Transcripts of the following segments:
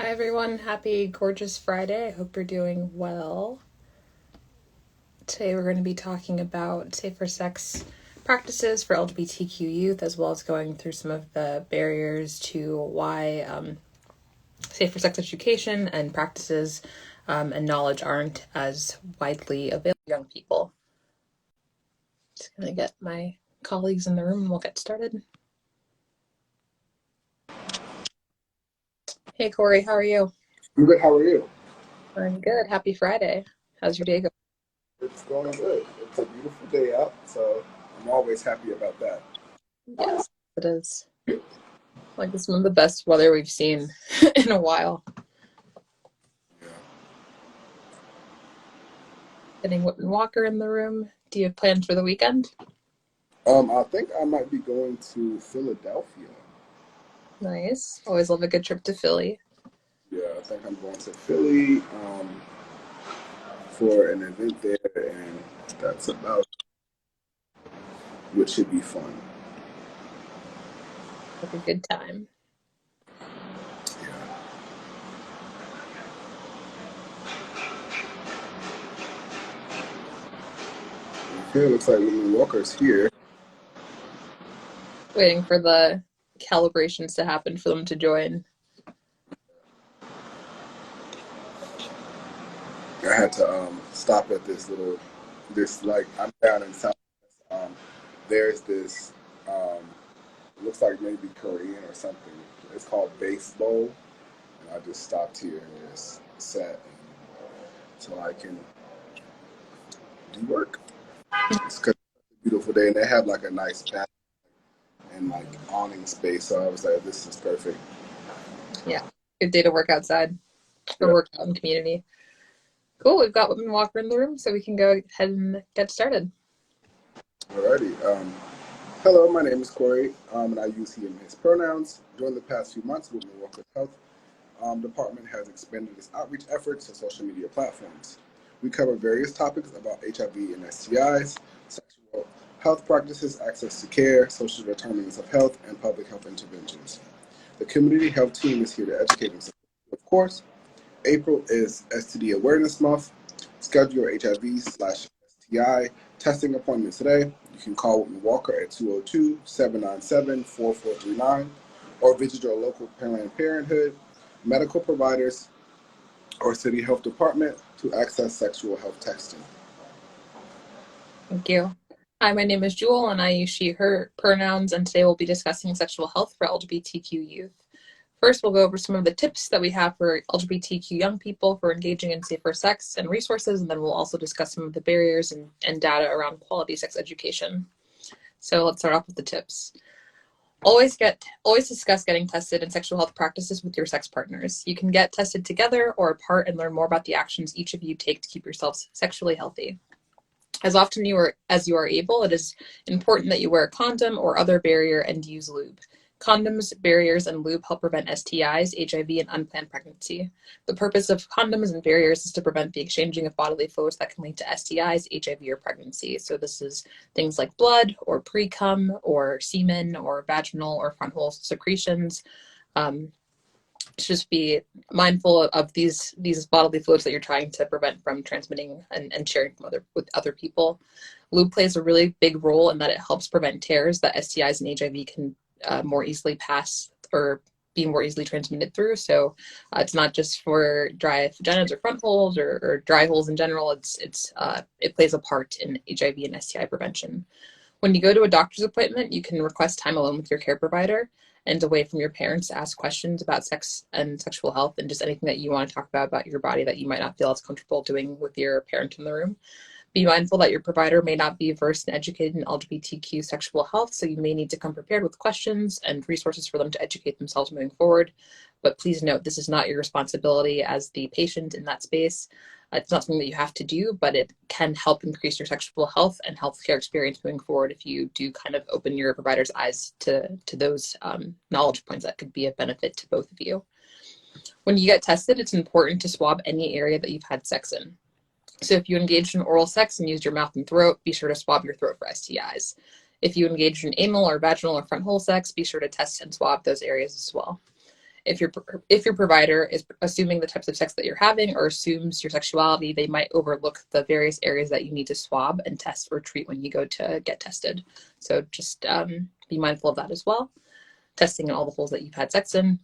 Hi everyone, happy gorgeous Friday. I hope you're doing well. Today we're going to be talking about safer sex practices for LGBTQ youth, as well as going through some of the barriers to why safer sex education and practices and knowledge aren't as widely available to young people. Just going to get my colleagues in the room and we'll get started. Hey Corey, how are you? I'm good. How are you? I'm good. Happy Friday. How's your day going? It's going good. It's a beautiful day out, so I'm always happy about that. Yes, it is. Like it's one of the best weather we've seen in a while. Yeah. Getting Whitman-Walker in the room. Do you have plans for the weekend? I think I might be going to Philadelphia. Nice. Always love a good trip to Philly. Yeah, I think I'm going to Philly for an event there, and that's about which should be fun. Like a good time. Yeah. Okay, looks like Whitman-Walker's here. Waiting for the calibrations to happen for them to join. I had to stop at this like I'm down in South. Um, there's this looks like maybe Korean or something. It's called baseball. And I just stopped here and just sat so I can do work. It's 'cause it's a beautiful day and they have like a nice bath and like awning space. So I was like, this is perfect. Yeah. Good day to work outside or Yeah. work out in community. Cool. We've got Whitman-Walker in the room, so we can go ahead and get started. Alrighty. Hello, my name is Corey, and I use he and his pronouns. During the past few months, Women Walker Health Department has expanded its outreach efforts to social media platforms. We cover various topics about HIV and STIs, sexual health practices, access to care, social determinants of health, and public health interventions. The community health team is here to educate and support you, of course. April is STD Awareness Month. Schedule your HIV/STI testing appointment today. You can call Whitman Walker at 202-797-4439 or visit your local Planned Parenthood, medical providers, or city health department to access sexual health testing. Thank you. Hi, my name is Jewel, and I use she, her pronouns, and today we'll be discussing sexual health for LGBTQ youth. First, we'll go over some of the tips that we have for LGBTQ young people for engaging in safer sex and resources, and then we'll also discuss some of the barriers and data around quality sex education. So let's start off with the tips. Always discuss getting tested and sexual health practices with your sex partners. You can get tested together or apart and learn more about the actions each of you take to keep yourselves sexually healthy. As often as you are able, it is important that you wear a condom or other barrier and use lube. Condoms, barriers, and lube help prevent STIs, HIV, and unplanned pregnancy. The purpose of condoms and barriers is to prevent the exchanging of bodily fluids that can lead to STIs, HIV, or pregnancy. So this is things like blood or pre-cum or semen or vaginal or frontal secretions. Um, to just be mindful of these bodily fluids that you're trying to prevent from transmitting and sharing with other people. Lube plays a really big role in that it helps prevent tears that STIs and HIV can more easily pass or be more easily transmitted through. So it's not just for dry vaginas or front holes or dry holes in general. It plays a part in HIV and STI prevention. When you go to a doctor's appointment, you can request time alone with your care provider and away from your parents to ask questions about sex and sexual health and just anything that you want to talk about your body that you might not feel as comfortable doing with your parent in the room. Be mindful that your provider may not be versed and educated in LGBTQ sexual health, so you may need to come prepared with questions and resources for them to educate themselves moving forward. But please note, this is not your responsibility as the patient in that space. It's not something that you have to do, but it can help increase your sexual health and healthcare experience moving forward if you do kind of open your provider's eyes to those knowledge points that could be a benefit to both of you. When you get tested, it's important to swab any area that you've had sex in. So if you engaged in oral sex and used your mouth and throat, be sure to swab your throat for STIs. If you engaged in anal or vaginal or front hole sex, be sure to test and swab those areas as well. If your provider is assuming the types of sex that you're having or assumes your sexuality, they might overlook the various areas that you need to swab and test or treat when you go to get tested. So just be mindful of that as well. Testing in all the holes that you've had sex in.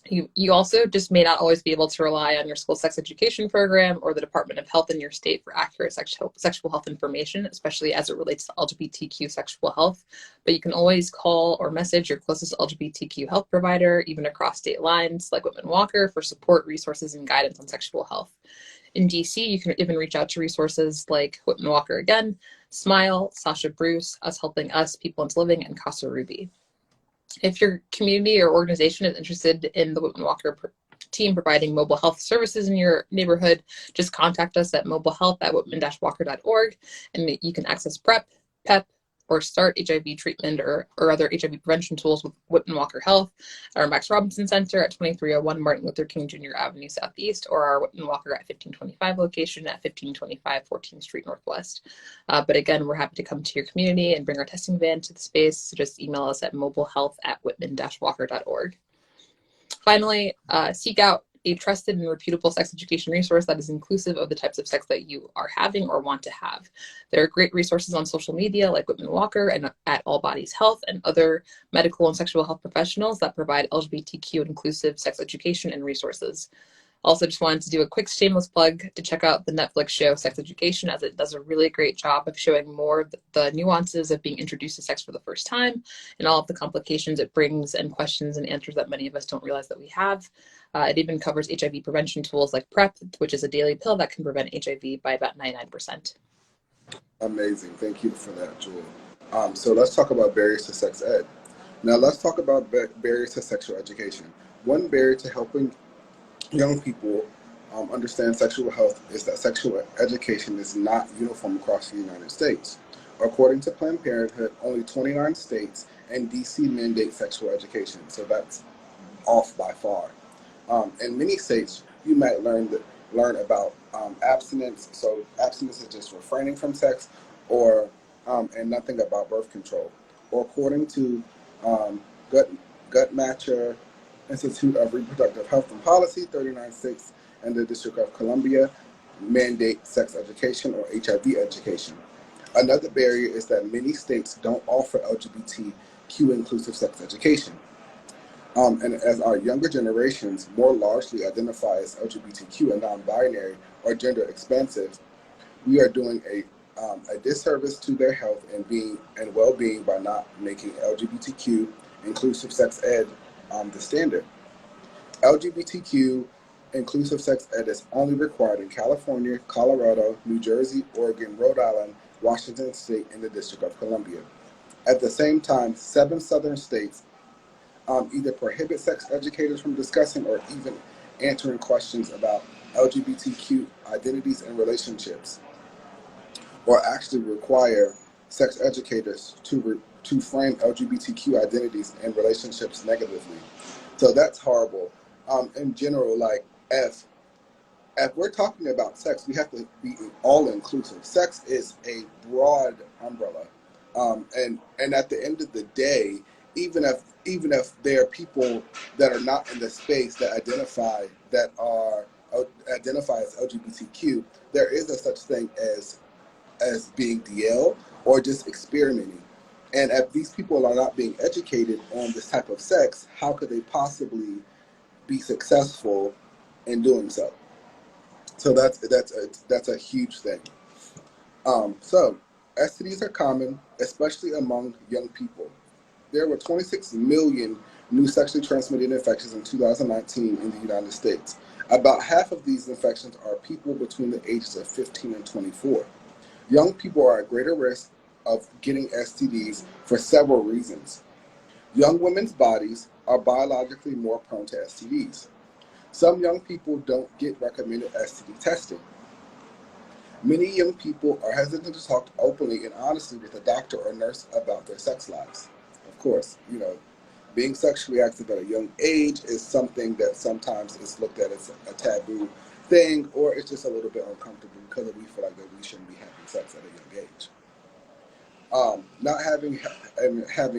You also just may not always be able to rely on your school sex education program or the Department of Health in your state for accurate sexual health information, especially as it relates to LGBTQ sexual health. But you can always call or message your closest LGBTQ health provider, even across state lines, like Whitman-Walker, for support, resources, and guidance on sexual health. In DC, you can even reach out to resources like Whitman-Walker again, Smile, Sasha Bruce, Us Helping Us, People Into Living, and Casa Ruby. If your community or organization is interested in the Whitman-Walker team providing mobile health services in your neighborhood, just contact us at mobilehealth@whitman-walker.org, and you can access PrEP, PEP, or start HIV treatment or other HIV prevention tools with Whitman-Walker Health, our Max Robinson Center at 2301 Martin Luther King Jr. Avenue Southeast, or our Whitman-Walker at 1525 location at 1525 14th Street Northwest. But again, we're happy to come to your community and bring our testing van to the space. So just email us at mobilehealth@whitman-walker.org. Finally, seek out a trusted and reputable sex education resource that is inclusive of the types of sex that you are having or want to have. There are great resources on social media like Whitman-Walker and at All Bodies Health and other medical and sexual health professionals that provide LGBTQ inclusive sex education and resources. Also, just wanted to do a quick shameless plug to check out the Netflix show Sex Education, as it does a really great job of showing more of the nuances of being introduced to sex for the first time and all of the complications it brings and questions and answers that many of us don't realize that we have. It even covers HIV prevention tools like PrEP, which is a daily pill that can prevent HIV by about 99%. Amazing. Thank you for that, Jewel. So let's talk about barriers to sex ed. Now let's talk about barriers to sexual education. One barrier to helping young people understand sexual health is that sexual education is not uniform across the United States. According to Planned Parenthood, only 29 states and DC mandate sexual education, so that's off by far. In many states, you might learn about abstinence. So abstinence is just refraining from sex, or and nothing about birth control. Or according to um, Gut Matcher Institute of Reproductive Health and Policy, 39 states and the District of Columbia mandate sex education or HIV education. Another barrier is that many states don't offer LGBTQ inclusive sex education. And as our younger generations more largely identify as LGBTQ and non-binary or gender expansive, we are doing a disservice to their health and well-being by not making LGBTQ inclusive sex ed the standard. LGBTQ inclusive sex ed is only required in California, Colorado, New Jersey, Oregon, Rhode Island, Washington State, and the District of Columbia. At the same time, 7 southern states either prohibit sex educators from discussing or even answering questions about LGBTQ identities and relationships, or actually require sex educators to frame LGBTQ identities and relationships negatively. So that's horrible. In general, like if we're talking about sex, we have to be all inclusive. Sex is a broad umbrella, and at the end of the day, even if there are people that are not in the space that identify as LGBTQ, there is a such thing as being DL or just experimenting. And if these people are not being educated on this type of sex, how could they possibly be successful in doing so? So that's a huge thing. So STDs are common, especially among young people. There were 26 million new sexually transmitted infections in 2019 in the United States. About half of these infections are people between the ages of 15 and 24. Young people are at greater risk of getting STDs for several reasons. Young women's bodies are biologically more prone to STDs. Some young people don't get recommended STD testing. Many young people are hesitant to talk openly and honestly with a doctor or nurse about their sex lives. Of course, being sexually active at a young age is something that sometimes is looked at as a taboo thing, or it's just a little bit uncomfortable because we feel like that we shouldn't be having sex at a young age. Not having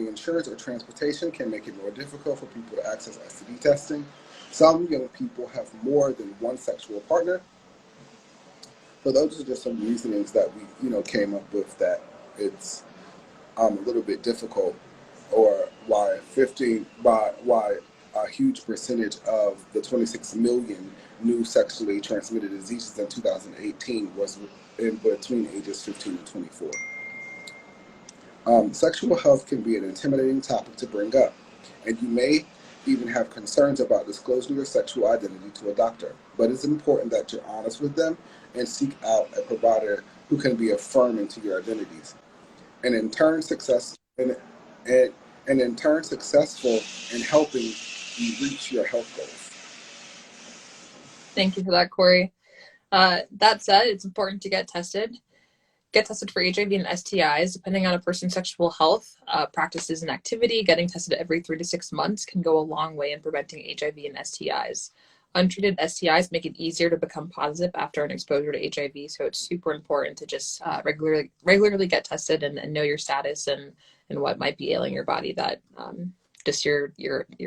insurance or transportation can make it more difficult for people to access STD testing. Some young people have more than one sexual partner. So those are just some reasonings that we, came up with that it's a little bit difficult, or why a huge percentage of the 26 million new sexually transmitted diseases in 2018 was in between ages 15 and 24. Sexual health can be an intimidating topic to bring up, and you may even have concerns about disclosing your sexual identity to a doctor. But it's important that you're honest with them and seek out a provider who can be affirming to your identities, and in turn and, and in turn successful in helping you reach your health goals. Thank you for that, Corey. That said, it's important to get tested. Get tested for HIV and STIs. Depending on a person's sexual health, practices, and activity, getting tested every 3 to 6 months can go a long way in preventing HIV and STIs. Untreated STIs make it easier to become positive after an exposure to HIV, so it's super important to just regularly get tested and know your status and what might be ailing your body that just your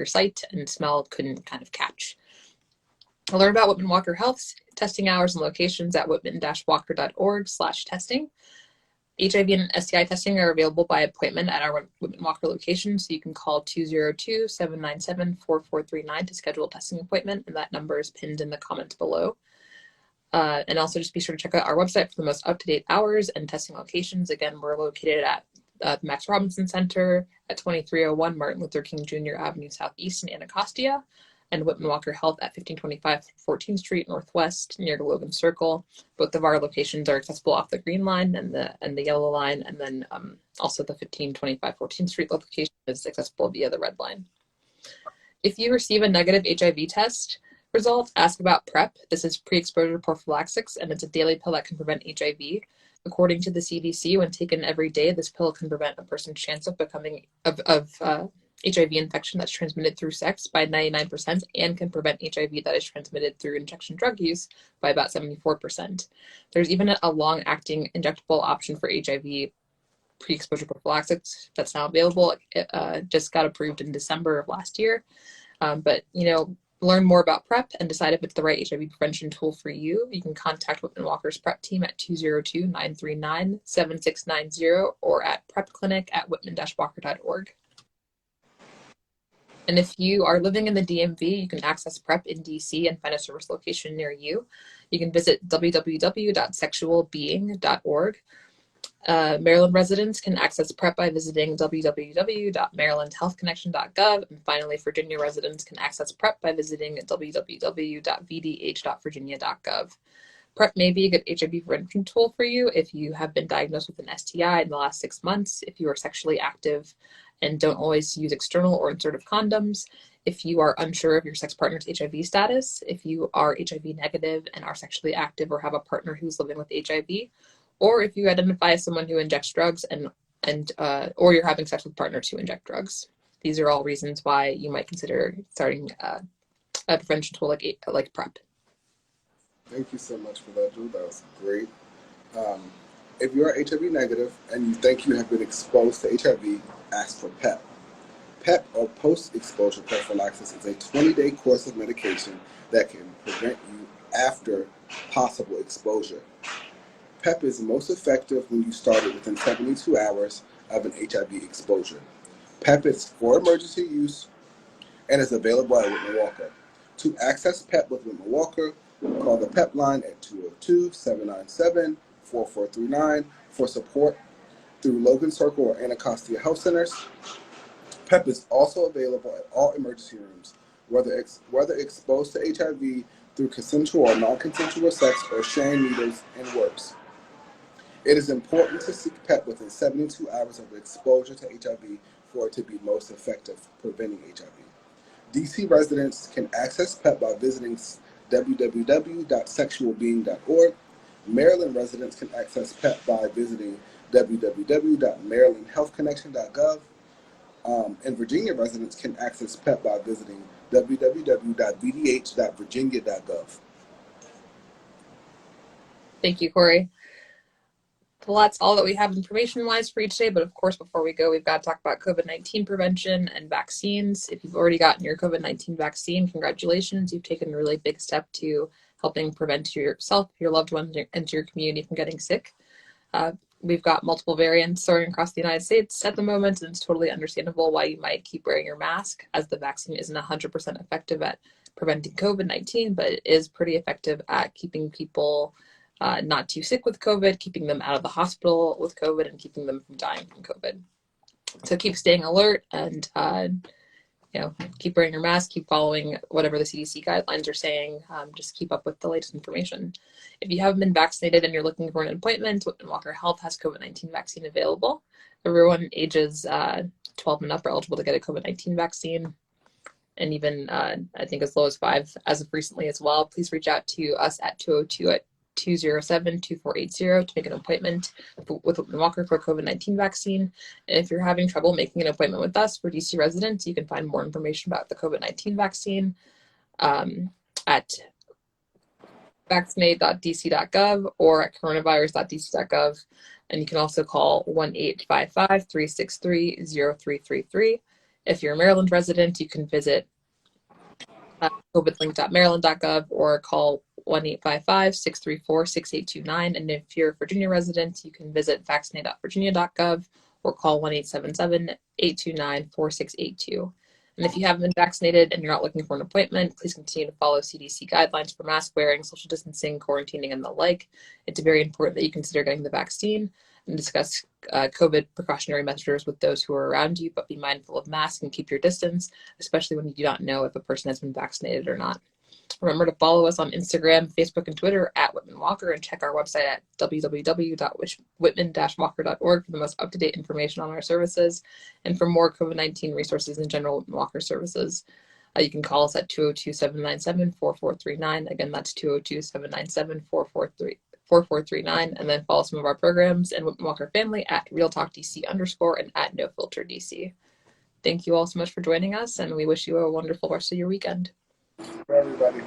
sight and smell couldn't kind of catch. Learn about Whitman-Walker Health's testing hours and locations at whitman-walker.org/testing. HIV and STI testing are available by appointment at our Whitman-Walker location, so you can call 202-797-4439 to schedule a testing appointment, and that number is pinned in the comments below. And also just be sure to check out our website for the most up-to-date hours and testing locations. Again, we're located at the Max Robinson Center at 2301 Martin Luther King Jr. Avenue Southeast in Anacostia, and Whitman-Walker Health at 1525 14th Street Northwest near the Logan Circle. Both of our locations are accessible off the Green Line and the Yellow Line, and then also the 1525 14th Street location is accessible via the Red Line. If you receive a negative HIV test result, ask about PrEP. This is pre-exposure prophylaxis, and it's a daily pill that can prevent HIV. According to the CDC, when taken every day, this pill can prevent a person's chance of becoming HIV infection that's transmitted through sex by 99% and can prevent HIV that is transmitted through injection drug use by about 74%. There's even a long-acting injectable option for HIV pre-exposure prophylaxis that's now available. It just got approved in December of last year. But, learn more about PrEP and decide if it's the right HIV prevention tool for you. You can contact Whitman-Walker's PrEP team at 202-939-7690 or at prepclinic@whitman-walker.org. And if you are living in the DMV, you can access PrEP in DC and find a service location near you. You can visit www.sexualbeing.org. Maryland residents can access PrEP by visiting www.marylandhealthconnection.gov. And finally, Virginia residents can access PrEP by visiting www.vdh.virginia.gov. PrEP may be a good HIV prevention tool for you if you have been diagnosed with an STI in the last 6 months, if you are sexually active and don't always use external or insertive condoms, if you are unsure of your sex partner's HIV status, if you are HIV negative and are sexually active or have a partner who's living with HIV, or if you identify as someone who injects drugs or you're having sex with partners who inject drugs. These are all reasons why you might consider starting a prevention tool like PrEP. Thank you so much for that, Drew. That was great. If you are HIV negative and you think you have been exposed to HIV, ask for PEP. PEP, or post-exposure prophylaxis, is a 20-day course of medication that can prevent you after possible exposure. PEP is most effective when you start it within 72 hours of an HIV exposure. PEP is for emergency use and is available at Whitman-Walker. To access PEP with Whitman-Walker, call the PEP line at 202-797-4439 for support through Logan Circle or Anacostia Health Centers. PEP is also available at all emergency rooms, whether exposed to HIV through consensual or non-consensual sex or sharing needles and worse. It is important to seek PEP within 72 hours of exposure to HIV for it to be most effective preventing HIV. DC residents can access PEP by visiting www.sexualbeing.org. Maryland residents can access PEP by visiting www.marylandhealthconnection.gov. And Virginia residents can access PEP by visiting www.vdh.virginia.gov. Thank you, Corey. Well, that's all that we have information-wise for each day. But of course, before we go, we've got to talk about COVID-19 prevention and vaccines. If you've already gotten your COVID-19 vaccine, congratulations. You've taken a really big step to helping prevent yourself, your loved ones, and your community from getting sick. Uh, we've got multiple variants soaring across the United States at the moment, and it's totally understandable why you might keep wearing your mask, as the vaccine isn't 100% effective at preventing COVID-19, but it is pretty effective at keeping people not too sick with COVID, keeping them out of the hospital with COVID, and keeping them from dying from COVID. So keep staying alert and keep wearing your mask, keep following whatever the CDC guidelines are saying. Just keep up with the latest information. If you haven't been vaccinated and you're looking for an appointment, Whitman-Walker Health has COVID-19 vaccine available. Everyone ages 12 and up are eligible to get a COVID-19 vaccine, and even I think as low as 5 as of recently as well. Please reach out to us at 207-2480 to make an appointment with Whitman-Walker for a COVID-19 vaccine. And if you're having trouble making an appointment with us for DC residents, you can find more information about the COVID-19 vaccine at vaccinate.dc.gov or at coronavirus.dc.gov. And you can also call 1-855-363-0333. If you're a Maryland resident, you can visit covidlink.maryland.gov or call 1-855-634-6829. And if you're a Virginia resident, you can visit vaccinate.virginia.gov or call 1-877-829-4682. And if you haven't been vaccinated and you're not looking for an appointment, please continue to follow CDC guidelines for mask wearing, social distancing, quarantining, and the like. It's very important that you consider getting the vaccine and discuss COVID precautionary measures with those who are around you, but be mindful of masks and keep your distance, especially when you do not know if a person has been vaccinated or not. Remember to follow us on Instagram, Facebook, and Twitter at Whitman-Walker, and check our website at www.whitman-walker.org for the most up-to-date information on our services and for more COVID-19 resources and general Whitman-Walker services. You can call us at 202-797-4439. Again, that's 202-797-4439. And then follow some of our programs and Whitman-Walker family at RealTalkDC _ and at NoFilterDC. Thank you all so much for joining us, and we wish you a wonderful rest of your weekend. For everybody.